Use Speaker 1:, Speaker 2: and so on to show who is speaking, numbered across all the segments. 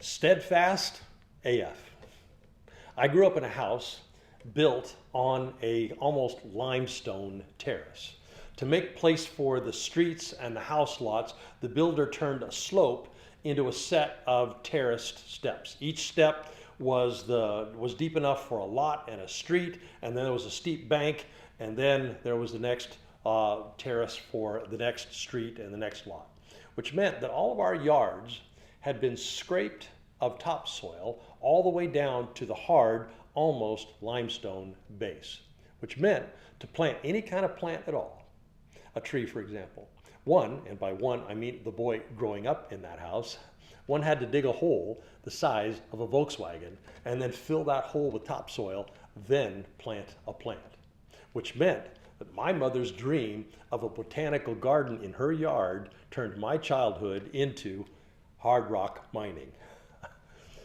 Speaker 1: Steadfast AF. I grew up in a house built on a almost limestone terrace. To make place for the streets and the house lots, the builder turned a slope into a set of terraced steps. Each step was deep enough for a lot and a street, and then there was a steep bank, and then there was the next terrace for the next street and the next lot, which meant that all of our yards had been scraped of topsoil all the way down to the hard, almost limestone base, which meant to plant any kind of plant at all, a tree, for example. One, and by one I mean the boy growing up in that house, one had to dig a hole the size of a Volkswagen and then fill that hole with topsoil, then plant a plant, which meant that my mother's dream of a botanical garden in her yard turned my childhood into hard rock mining.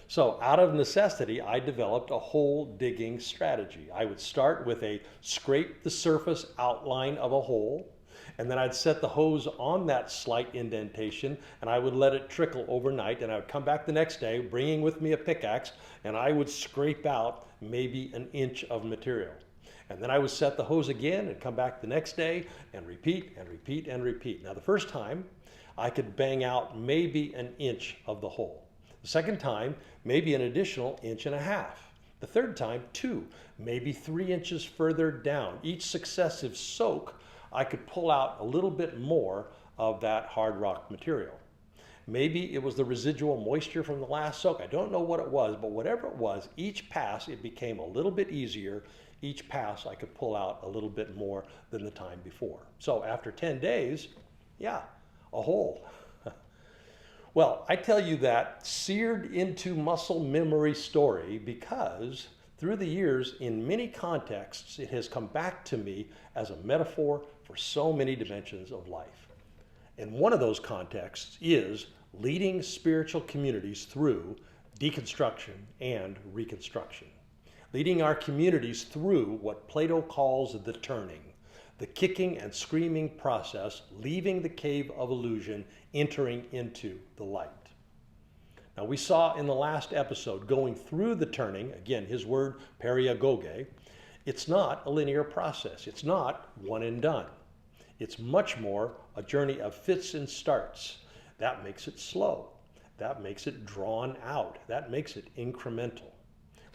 Speaker 1: So out of necessity, I developed a hole digging strategy. I would start with a scrape the surface outline of a hole, and then I'd set the hose on that slight indentation, and I would let it trickle overnight, and I would come back the next day bringing with me a pickaxe, and I would scrape out maybe an inch of material. And then I would set the hose again and come back the next day and repeat and repeat and repeat. Now the first time, I could bang out maybe an inch of the hole. The second time, maybe an additional inch and a half. The third time, 2, maybe 3 inches further down. Each successive soak, I could pull out a little bit more of that hard rock material. Maybe it was the residual moisture from the last soak. I don't know what it was, but whatever it was, each pass, it became a little bit easier. Each pass, I could pull out a little bit more than the time before. So after 10 days, yeah, a hole. Well, I tell you that seared into muscle memory story because through the years, in many contexts, it has come back to me as a metaphor for so many dimensions of life. And one of those contexts is leading spiritual communities through deconstruction and reconstruction. Leading our communities through what Plato calls the turning, the kicking and screaming process, leaving the cave of illusion, entering into the light. Now we saw in the last episode, going through the turning, again, his word, periagoge, it's not a linear process. It's not one and done. It's much more a journey of fits and starts. That makes it slow. That makes it drawn out. That makes it incremental.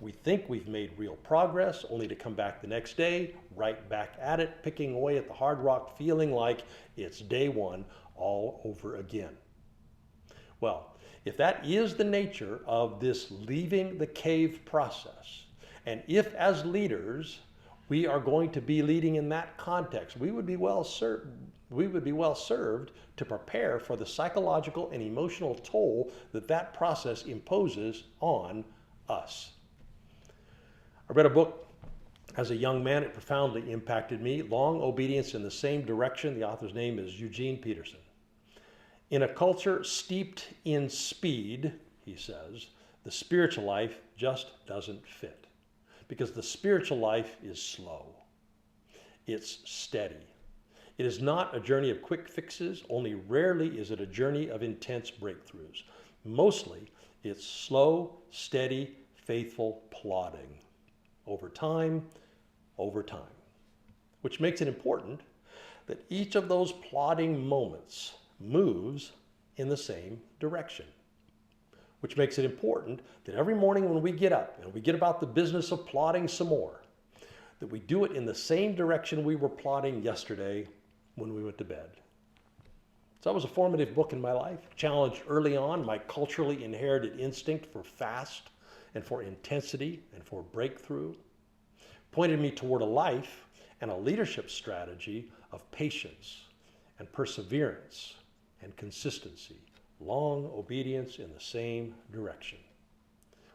Speaker 1: We think we've made real progress, only to come back the next day, right back at it, picking away at the hard rock, feeling like it's day one all over again. Well, if that is the nature of this leaving the cave process, and if as leaders we are going to be leading in that context, we would be well served to prepare for the psychological and emotional toll that that process imposes on us. I read a book as a young man. It profoundly impacted me. Long Obedience in the Same Direction. The author's name is Eugene Peterson. In a culture steeped in speed, he says, the spiritual life just doesn't fit. Because the spiritual life is slow. It's steady. It is not a journey of quick fixes. Only rarely is it a journey of intense breakthroughs. Mostly, it's slow, steady, faithful plodding. Over time, which makes it important that each of those plodding moments moves in the same direction, which makes it important that every morning when we get up and we get about the business of plodding some more, that we do it in the same direction we were plodding yesterday when we went to bed. So that was a formative book in my life, challenged early on my culturally inherited instinct for fast and for intensity and for breakthrough, pointed me toward a life and a leadership strategy of patience and perseverance and consistency, long obedience in the same direction.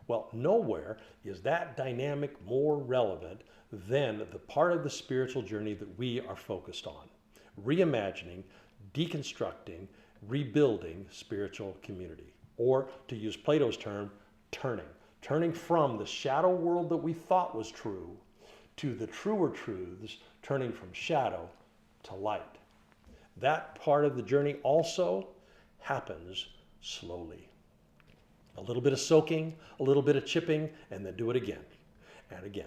Speaker 1: Well, nowhere is that dynamic more relevant than the part of the spiritual journey that we are focused on, reimagining, deconstructing, rebuilding spiritual community, or to use Plato's term, turning from the shadow world that we thought was true to the truer truths, turning from shadow to light. That part of the journey also happens slowly. A little bit of soaking, a little bit of chipping, and then do it again and again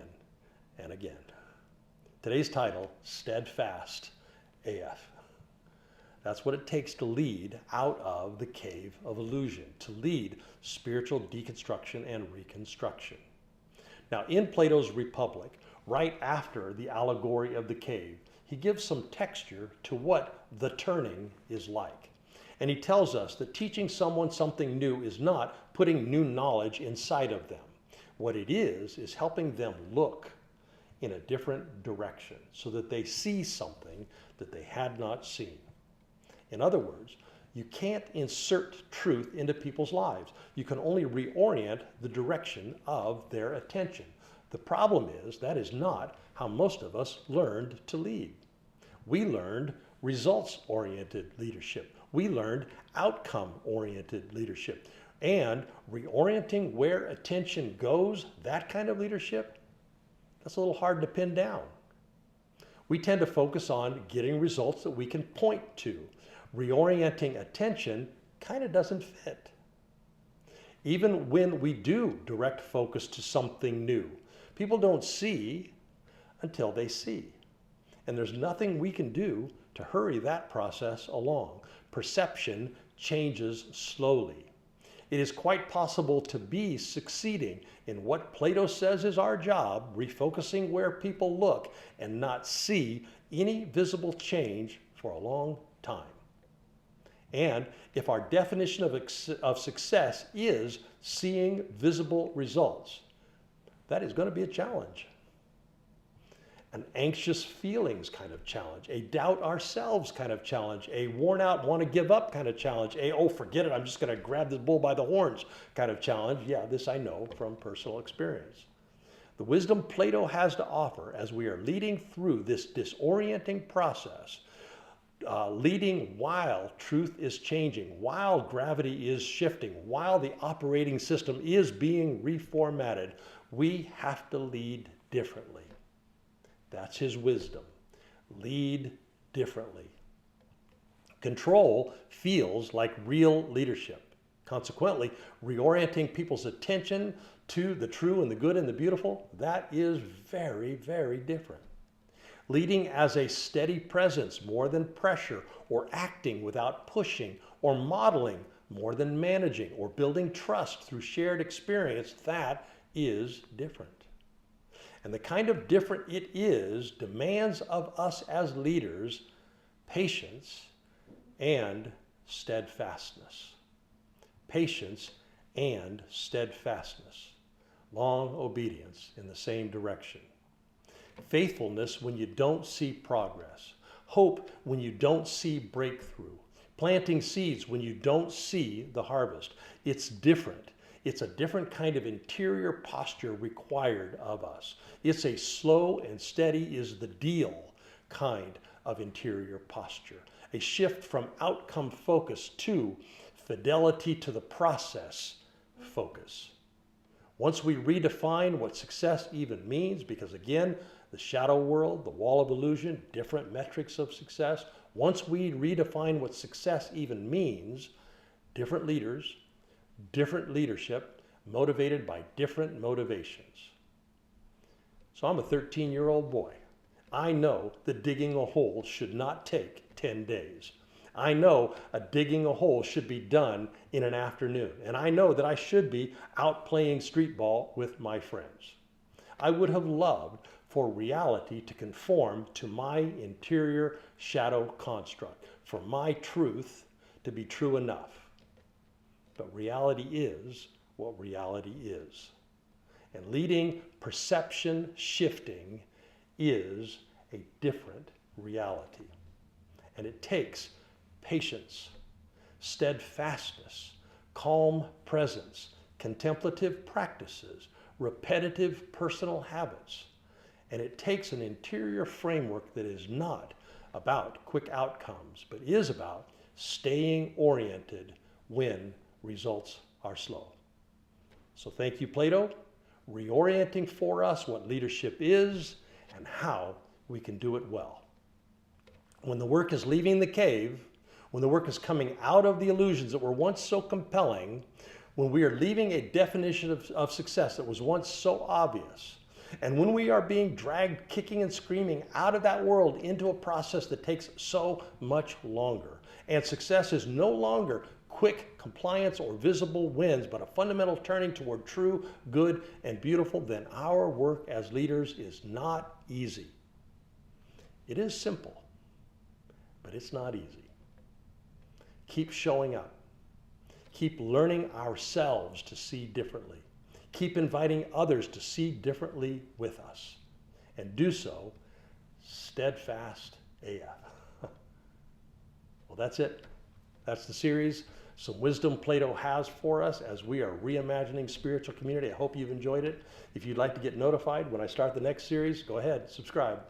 Speaker 1: and again. Today's title, Steadfast AF. That's what it takes to lead out of the cave of illusion, to lead spiritual deconstruction and reconstruction. Now, in Plato's Republic, right after the allegory of the cave, he gives some texture to what the turning is like. And he tells us that teaching someone something new is not putting new knowledge inside of them. What it is helping them look in a different direction so that they see something that they had not seen. In other words, you can't insert truth into people's lives. You can only reorient the direction of their attention. The problem is that is not how most of us learned to lead. We learned results-oriented leadership. We learned outcome-oriented leadership. And reorienting where attention goes, that kind of leadership, that's a little hard to pin down. We tend to focus on getting results that we can point to. Reorienting attention kind of doesn't fit. Even when we do direct focus to something new, people don't see until they see. And there's nothing we can do to hurry that process along. Perception changes slowly. It is quite possible to be succeeding in what Plato says is our job, refocusing where people look, and not see any visible change for a long time. And if our definition of success is seeing visible results, that is going to be a challenge. An anxious feelings kind of challenge, a doubt ourselves kind of challenge, a worn out, want to give up kind of challenge, a, oh, forget it, I'm just going to grab this bull by the horns kind of challenge. Yeah, this I know from personal experience. The wisdom Plato has to offer as we are leading through this disorienting process, leading while truth is changing, while gravity is shifting, while the operating system is being reformatted, we have to lead differently. That's his wisdom. Lead differently. Control feels like real leadership. Consequently, reorienting people's attention to the true and the good and the beautiful, that is very, very different. Leading as a steady presence more than pressure, or acting without pushing, or modeling more than managing, or building trust through shared experience, that is different. And the kind of different it is demands of us as leaders patience and steadfastness. Patience and steadfastness. Long obedience in the same direction. Faithfulness when you don't see progress. Hope when you don't see breakthrough. Planting seeds when you don't see the harvest. It's different. It's a different kind of interior posture required of us. It's a slow and steady is the deal kind of interior posture. A shift from outcome focus to fidelity to the process focus. Once we redefine what success even means, because again, the shadow world, the wall of illusion, different metrics of success, once we redefine what success even means, different leaders, different leadership, motivated by different motivations. So I'm a 13-year-old boy. I know that digging a hole should not take 10 days. I know digging a hole should be done in an afternoon. And I know that I should be out playing street ball with my friends. I would have loved for reality to conform to my interior shadow construct, for my truth to be true enough. But reality is what reality is. And leading perception shifting is a different reality. And it takes patience, steadfastness, calm presence, contemplative practices, repetitive personal habits. And it takes an interior framework that is not about quick outcomes, but is about staying oriented when results are slow. So thank you, Plato, reorienting for us what leadership is and how we can do it well. When the work is leaving the cave, when the work is coming out of the illusions that were once so compelling, when we are leaving a definition of success that was once so obvious, and when we are being dragged kicking and screaming out of that world into a process that takes so much longer, and success is no longer quick compliance or visible wins, but a fundamental turning toward true, good, and beautiful, then our work as leaders is not easy. It is simple, but it's not easy. Keep showing up. Keep learning ourselves to see differently. Keep inviting others to see differently with us. And do so steadfast AF. Well, that's it. That's the series. Some wisdom Plato has for us as we are reimagining spiritual community. I hope you've enjoyed it. If you'd like to get notified when I start the next series, go ahead, subscribe.